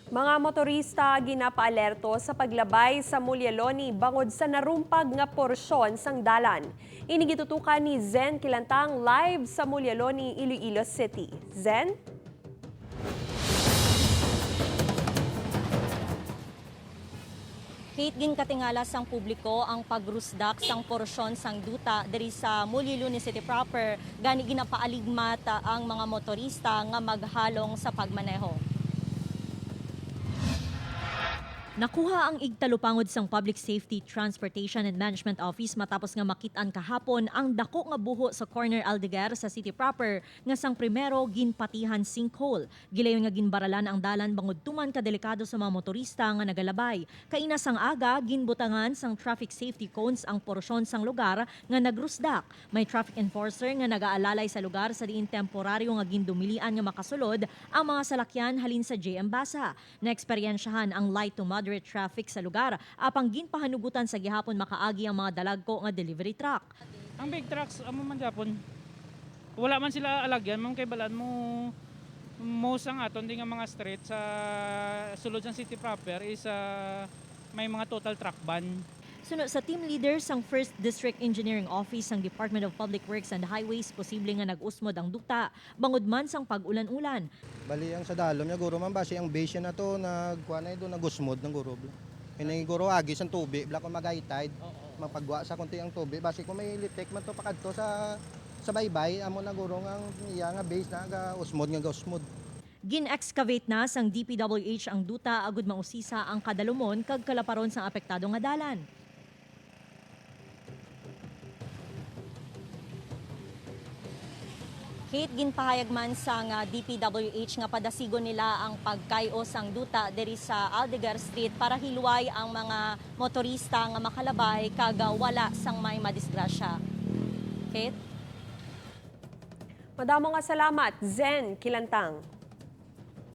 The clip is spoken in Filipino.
Mga motorista ginapaalerto sa paglabay sa Mulyaloni bangod sa narumpag nga porsyon sang dalan. Ini gitutukan ni Zen Kilantang live sa Mulyaloni, Iloilo City. Zen? Hit gin katingala sang publiko ang pagrusdak sang porsyon sang duta diri sa Mulyaloni City proper gani ginapaaligmat ang mga motorista nga maghalong sa pagmaneho. Nakuha ang igtalupangod sang Public Safety, Transportation and Management Office matapos nga makitaan kahapon ang dako nga buho sa corner Aldeguer sa city proper nga sang primero ginpatihan sinkhole. Gilayon nga ginbaralan ang dalan bangod tuman ka delikado sa mga motorista nga nagalabay. Kaina sang aga ginbutangan sang traffic safety cones ang porsyon sang lugar nga nagrusdak. May traffic enforcer nga nagaalalay sa lugar sa diin temporaryo nga gindumilian nga makasulod ang mga salakyan halin sa JM Basa. Naeksperyensyahan ang light to moderate traffic sa lugar apang ginpahanugutan sa gihapon makaagi ang mga dalagko nga delivery truck. Ang big trucks amo man Japon. Wala man sila alagyan mong kay balan mo sang aton nga mga street sa sulod sa city proper is may mga total truck ban. Sunod sa team leader sang 1st District Engineering Office sang Department of Public Works and Highways, posible nga nag-usmod ang duta bangod man sang pag-ulan-ulan. Bali ang sa dalom niya guro man base ang base na to nagkuha na ito nagusmod ng guro. Ini guro agis ang tubig bla ko mag-high tide. Mapagwa sa konti ang tubig base ko may litek man to pakadto sa baybay amo na guro ang iya nga base na ga usmod nga usmod. Gin-excavate na sang DPWH ang duta agud mausisa ang kadalumon kag kalaparon sang apektado nga dalan. Kate ginpahayag man sang DPWH nga padasigon nila ang pagkayo sang duta diri sa Aldeguer Street para hilway ang mga motorista nga makalabay kag wala sang may madisgrasya. Kate? Madamo nga salamat, Zen Kilantang.